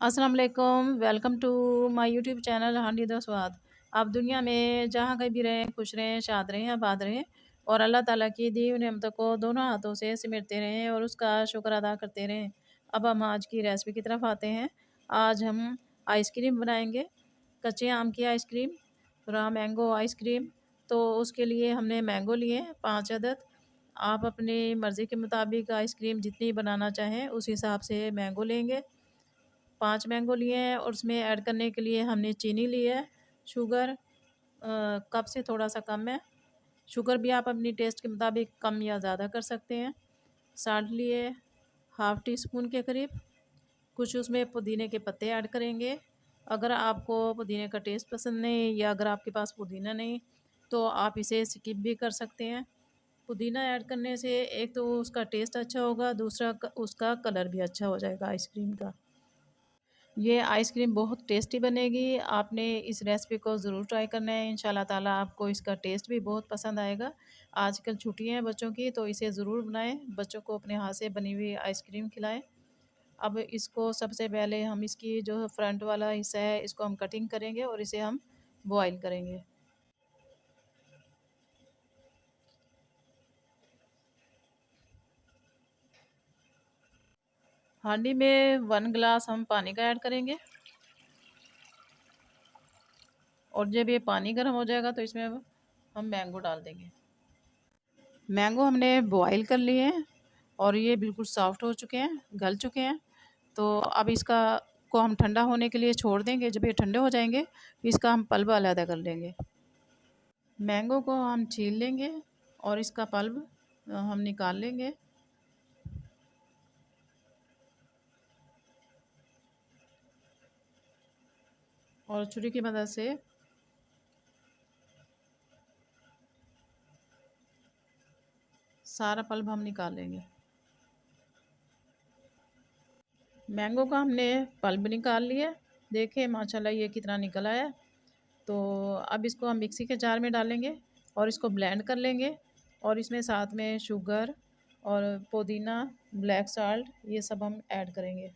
अस्सलाम वालेकुम, welcome to my YouTube channel Handi the Swad. आप दुनिया में जहाँ कहीं भी रहें, खुश रहें, शाद रहें, आबाद रहें और अल्लाह ताला की दी हुई नेमतों को दोनों हाथों से सिमटते रहें और उसका शुक्र अदा करते रहें। अब हम आज की रेसिपी की तरफ आते हैं। आज हम आइसक्रीम बनाएंगे, कच्चे आम की आइसक्रीम, रॉ मैंगो आइसक्रीम। तो उसके लिए हमने मैंगो लिए 5 अदद। आप अपनी मर्ज़ी के मुताबिक आइसक्रीम जितनी बनाना चाहें उस हिसाब से मैंगो लेंगे। 5 मैंगो लिए हैं और उसमें ऐड करने के लिए हमने चीनी ली है। शुगर कप से थोड़ा-सा कम है। शुगर भी आप अपनी टेस्ट के मुताबिक कम या ज़्यादा कर सकते हैं। साल्ट लिए हाफ़ टी स्पून के करीब। कुछ उसमें पुदीने के पत्ते ऐड करेंगे। अगर आपको पुदीने का टेस्ट पसंद नहीं या अगर आपके पास पुदीना नहीं तो आप इसे स्किप भी कर सकते हैं। पुदीना ऐड करने से एक तो उसका टेस्ट अच्छा होगा, दूसरा उसका कलर भी अच्छा हो जाएगा आइसक्रीम का। ये आइसक्रीम बहुत टेस्टी बनेगी। आपने इस रेसिपी को ज़रूर ट्राई करना है। इंशाल्लाह ताला आपको इसका टेस्ट भी बहुत पसंद आएगा। आजकल छुट्टियां हैं बच्चों की तो इसे ज़रूर बनाएं। बच्चों को अपने हाथ से बनी हुई आइसक्रीम खिलाएं। अब इसको सबसे पहले हम इसकी जो फ्रंट वाला हिस्सा है इसको हम कटिंग करेंगे और इसे हम बॉईल करेंगे। हांडी में 1 गिलास हम पानी का ऐड करेंगे और जब ये पानी गर्म हो जाएगा तो इसमें हम मैंगो डाल देंगे। मैंगो हमने बॉईल कर लिए हैं और ये बिल्कुल सॉफ्ट हो चुके हैं, गल चुके हैं। तो अब इसका को हम ठंडा होने के लिए छोड़ देंगे। जब ये ठंडे हो जाएंगे इसका हम पल्प अलग कर लेंगे। मैंगो को हम छील लेंगे और इसका पल्प हम निकाल लेंगे। और छुरी की मदद से सारा पल्प हम निकाल लेंगे। मैंगो का हमने पल्प निकाल लिया। देखिए माशाल्लाह ये कितना निकल आया। तो अब इसको हम मिक्सी के जार में डालेंगे और इसको ब्लेंड कर लेंगे और इसमें साथ में शुगर और पुदीना, ब्लैक सॉल्ट ये सब हम ऐड करेंगे।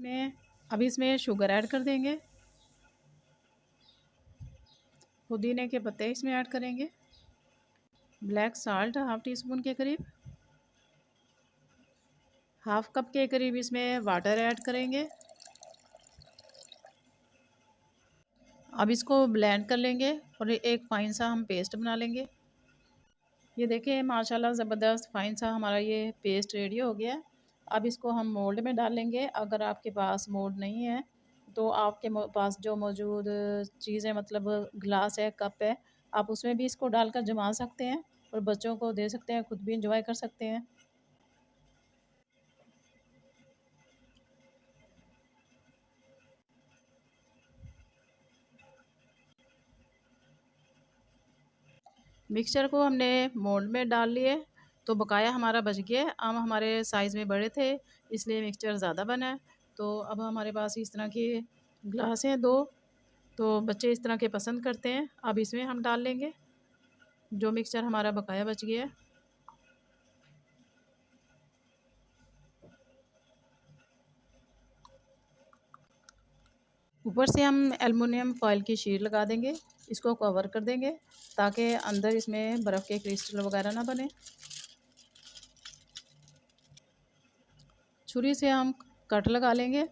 इसमें अब इसमें शुगर ऐड कर देंगे। पुदीने के पत्ते इसमें ऐड करेंगे। Black salt half tea spoon के करीब। हाफ़ कप के करीब इसमें वाटर ऐड करेंगे। अब इसको ब्लेंड कर लेंगे और एक फ़ाइन सा हम पेस्ट बना लेंगे। ये देखिए माशाल्लाह ज़बरदस्त फ़ाइन सा हमारा ये पेस्ट रेडी हो गया है। अब इसको हम मोल्ड में डालेंगे। अगर आपके पास मोल्ड नहीं है तो आपके पास जो मौजूद चीज़ें मतलब गिलास है, कप है, आप उसमें भी इसको डालकर जमा सकते हैं और बच्चों को दे सकते हैं, खुद भी इंजॉय कर सकते हैं। मिक्सचर को हमने मोल्ड में डाल लिए तो बकाया हमारा बच गया। आम हमारे साइज़ में बड़े थे इसलिए मिक्सचर ज़्यादा बना है। तो अब हमारे पास इस तरह के ग्लास हैं 2, तो बच्चे इस तरह के पसंद करते हैं। अब इसमें हम डाल लेंगे जो मिक्सचर हमारा बकाया बच गया है। ऊपर से हम एल्युमिनियम फॉयल की शीट लगा देंगे। इसको कवर कर देंगे ताकि अंदर इसमें बर्फ़ के क्रिस्टल वगैरह ना बने। छुरी से हम कट लगा लेंगे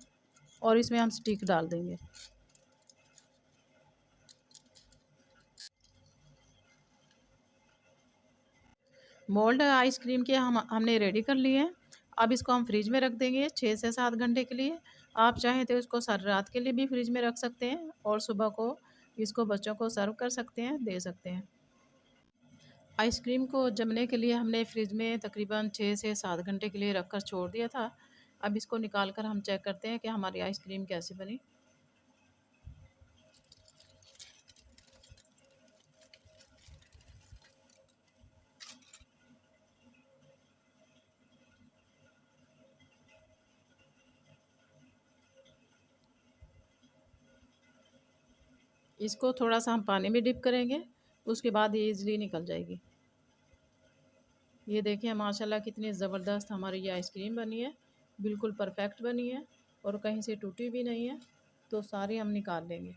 और इसमें हम स्टिक डाल देंगे। मोल्ड आइसक्रीम के हमने रेडी कर लिए हैं। अब इसको हम फ्रिज में रख देंगे 6 से 7 घंटे के लिए। आप चाहें तो इसको सारी रात के लिए भी फ्रिज में रख सकते हैं और सुबह को इसको बच्चों को सर्व कर सकते हैं, दे सकते हैं। आइसक्रीम को जमने के लिए हमने फ्रिज में तकरीबन 6 से 7 घंटे के लिए रख कर छोड़ दिया था। अब इसको निकाल कर हम चेक करते हैं कि हमारी आइसक्रीम कैसी बनी। इसको थोड़ा सा हम पानी में डिप करेंगे, उसके बाद ये ईज़िली निकल जाएगी। ये देखिए माशाल्लाह कितनी ज़बरदस्त हमारी ये आइसक्रीम बनी है, बिल्कुल परफेक्ट बनी है और कहीं से टूटी भी नहीं है। तो सारी हम निकाल लेंगे।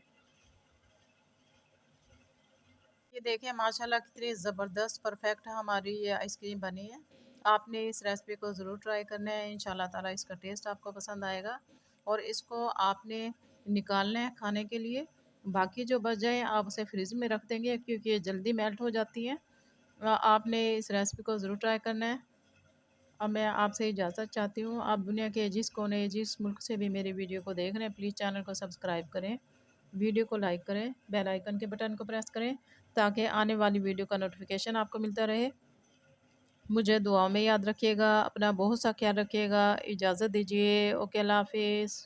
ये देखिए माशाल्लाह कितनी ज़बरदस्त परफेक्ट हमारी ये आइसक्रीम बनी है। आपने इस रेसिपी को ज़रूर ट्राई करना है, इंशाल्लाह ताला इसका टेस्ट आपको पसंद आएगा। और इसको आपने निकालना है खाने के लिए, बाकी जो बच जाए आप उसे फ्रिज में रख देंगे क्योंकि ये जल्दी मेल्ट हो जाती है। आपने इस रेसिपी को ज़रूर ट्राई करना है। अब मैं आपसे इजाज़त चाहती हूँ। आप दुनिया के जिस कोने जिस मुल्क से भी मेरी वीडियो को देख रहे हैं प्लीज़ चैनल को सब्सक्राइब करें, वीडियो को लाइक करें, बेल आइकन के बटन को प्रेस करें ताकि आने वाली वीडियो का नोटिफिकेशन आपको मिलता रहे। मुझे दुआओं में याद रखिएगा, अपना बहुत सा ख्याल रखिएगा। इजाज़त दीजिए। ओके, अल्लाह हाफिज़।